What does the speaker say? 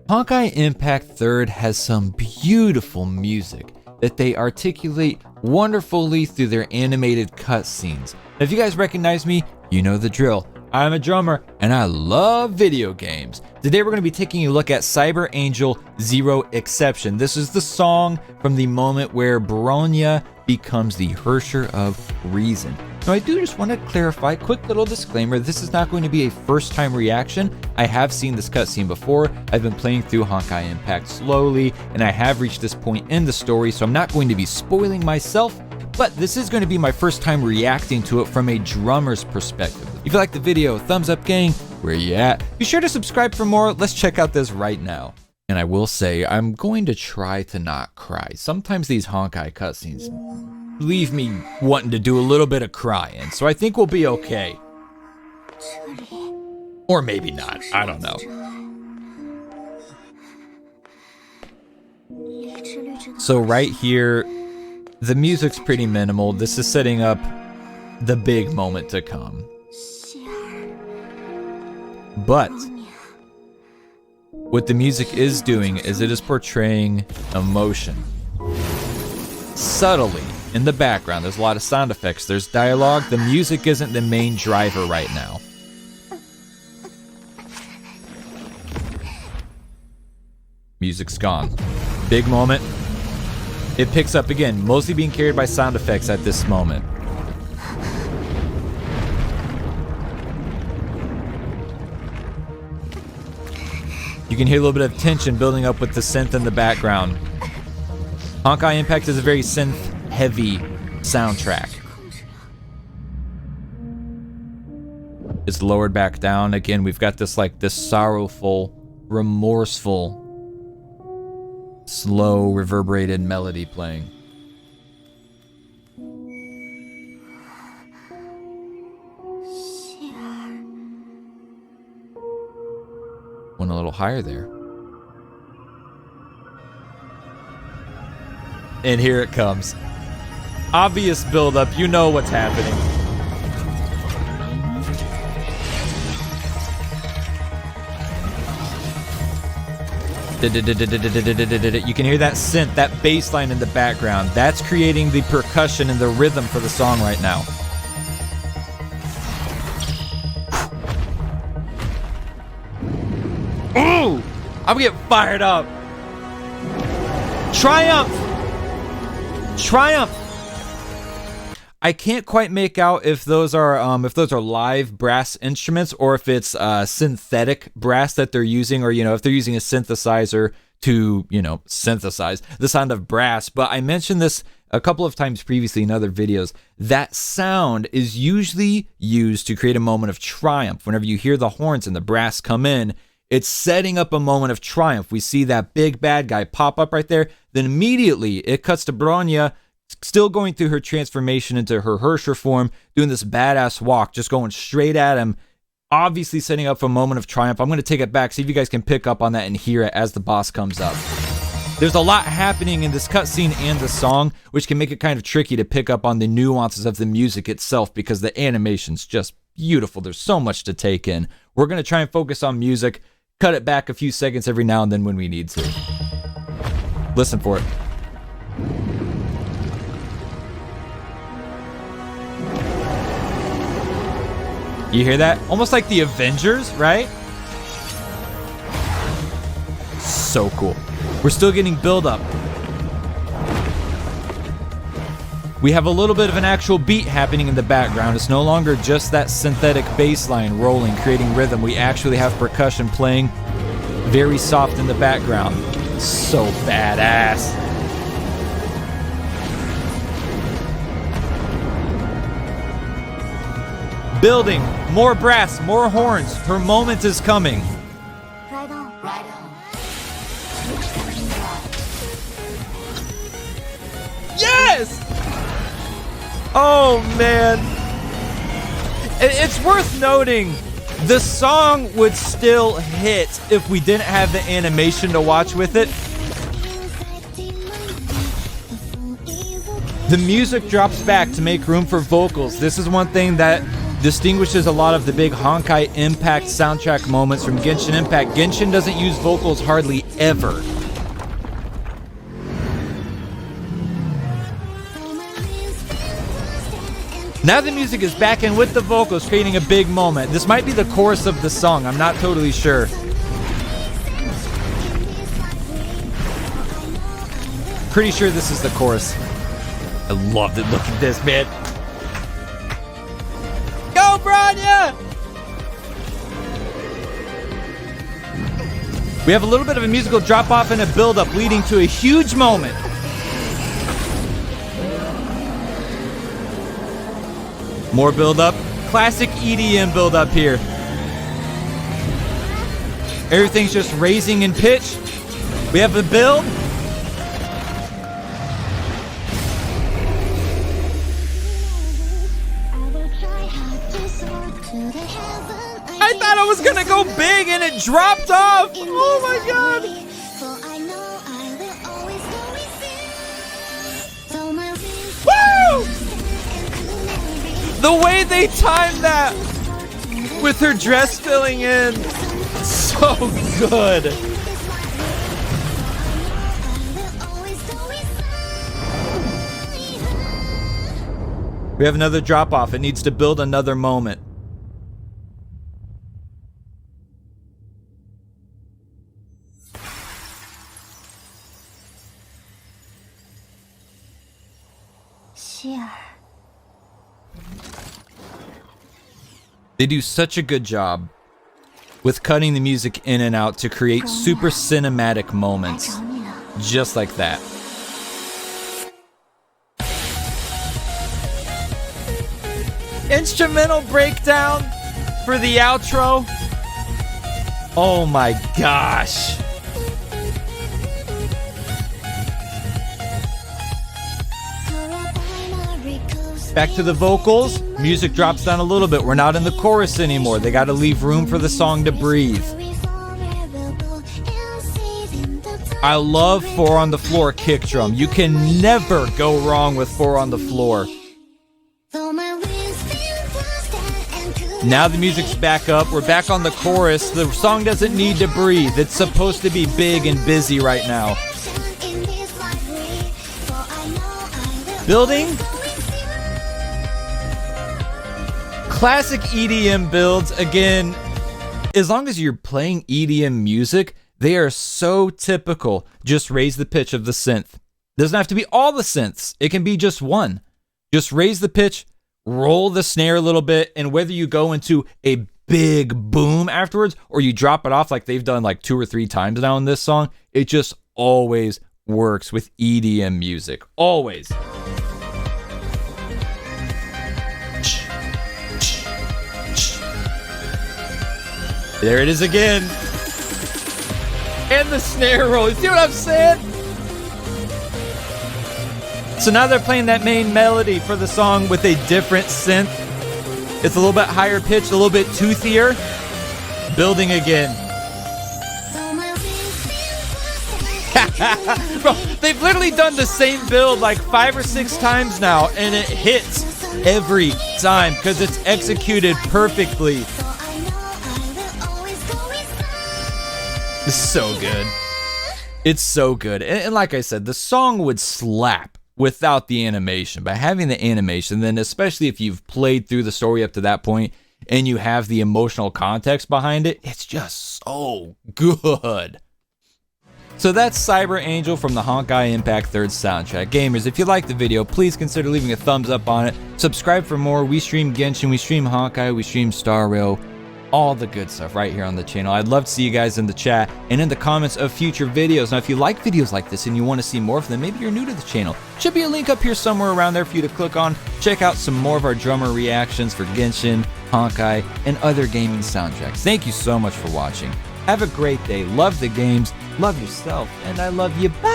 Honkai Impact 3rd has some beautiful music that they articulate wonderfully through their animated cutscenes. Now, if you guys recognize me, you know the drill. I'm a drummer and I love video games. Today we're going to be taking a look at Cyberangel Zero Exception. This is the song from the moment where Bronya becomes the Herrscher of Reason. Now I do just want to clarify, quick little disclaimer, this is not going to be a first time reaction. I have seen this cutscene before. I've been playing through Honkai Impact slowly and I have reached this point in the story, so I'm not going to be spoiling myself, but this is going to be my first time reacting to it from a drummer's perspective. If you like the video, thumbs up gang, where you at? Be sure to subscribe for more. Let's check out this right now. And I will say, I'm going to try to not cry. Sometimes these Honkai cutscenes leave me wanting to do a little bit of crying, so I think we'll be okay. Or maybe not, I don't know. So right here, the music's pretty minimal. This is setting up the big moment to come. But what the music is doing is it is portraying emotion subtly in the background. There's a lot of sound effects, there's dialogue. The music isn't the main driver right now. Music's gone. Big moment. It picks up again, mostly being carried by sound effects at this moment. You can hear a little bit of tension building up with the synth in the background. Honkai Impact is a very synth-heavy soundtrack. It's lowered back down. Again, we've got this sorrowful, remorseful, slow, reverberated melody playing. Went a little higher there. And here it comes. Obvious build-up, you know what's happening. You can hear that synth, that bass line in the background. That's creating the percussion and the rhythm for the song right now. Ooh! I'm getting fired up. Triumph! Triumph! I can't quite make out if those are live brass instruments or if it's synthetic brass that they're using, or if they're using a synthesizer to synthesize the sound of brass. But I mentioned this a couple of times previously in other videos. That sound is usually used to create a moment of triumph. Whenever you hear the horns and the brass come in, it's setting up a moment of triumph. We see that big bad guy pop up right there. Then immediately it cuts to Bronya, still going through her transformation into her Herrscher form, doing this badass walk, just going straight at him, obviously setting up for a moment of triumph. I'm going to take it back, see if you guys can pick up on that and hear it as the boss comes up. There's a lot happening in this cutscene and the song, which can make it kind of tricky to pick up on the nuances of the music itself because the animation's just beautiful. There's so much to take in. We're going to try and focus on music, cut it back a few seconds every now and then when we need to. Listen for it. You hear that? Almost like the Avengers, right? So cool. We're still getting build up. We have a little bit of an actual beat happening in the background. It's no longer just that synthetic bass line rolling, creating rhythm. We actually have percussion playing very soft in the background. So badass. Building, more brass, more horns. Her moment is coming. Right on. Right on. Yes! Oh man. It's worth noting, the song would still hit if we didn't have the animation to watch with it. The music drops back to make room for vocals. This is one thing that distinguishes a lot of the big Honkai Impact soundtrack moments from Genshin Impact. Genshin doesn't use vocals hardly ever. Now the music is back in with the vocals, creating a big moment. This might be the chorus of the song, I'm not totally sure. Pretty sure this is the chorus. I loved it. Look at this, man. Go, Bronya! We have a little bit of a musical drop-off and a build-up, leading to a huge moment. More build-up. Classic EDM build-up here. Everything's just raising in pitch. We have a build. I thought I was gonna go big and it dropped off. Oh my god. Woo! The way they timed that with her dress filling in. So good. We have another drop off. It needs to build another moment. They do such a good job with cutting the music in and out to create super cinematic moments. Just like that. Instrumental breakdown for the outro. Oh my gosh. Back to the vocals. Music drops down a little bit. We're not in the chorus anymore. They got to leave room for the song to breathe. I love 4 on the floor kick drum. You can never go wrong with 4 on the floor. Now the music's back up. We're back on the chorus. The song doesn't need to breathe. It's supposed to be big and busy right now. Building. Classic EDM builds. Again, as long as you're playing EDM music, they are so typical. Just raise the pitch of the synth. Doesn't have to be all the synths. It can be just one. Just raise the pitch, roll the snare a little bit, and whether you go into a big boom afterwards or you drop it off like they've done like 2 or 3 times now in this song, it just always works with EDM music. Always. There it is again. And the snare roll. You see what I'm saying? So now they're playing that main melody for the song with a different synth. It's a little bit higher pitched, a little bit toothier. Building again. Bro, they've literally done the same build like 5 or 6 times now, and it hits every time because it's executed perfectly. It's so good. It's so good. And like I said, the song would slap without the animation. By having the animation, then especially if you've played through the story up to that point and you have the emotional context behind it, it's just so good. So that's Cyberangel from the Honkai Impact 3rd soundtrack. Gamers, if you liked the video, please consider leaving a thumbs up on it. Subscribe for more. We stream Genshin, we stream Honkai, we stream Star Rail. All the good stuff right here on the channel. I'd love to see you guys in the chat and in the comments of future videos. Now, if you like videos like this and you want to see more of them, maybe you're new to the channel, should be a link up here somewhere around there for you to click on. Check out some more of our drummer reactions for Genshin, Honkai, and other gaming soundtracks. Thank you so much for watching. Have a great day. Love the games, love yourself, and I love you. Bye!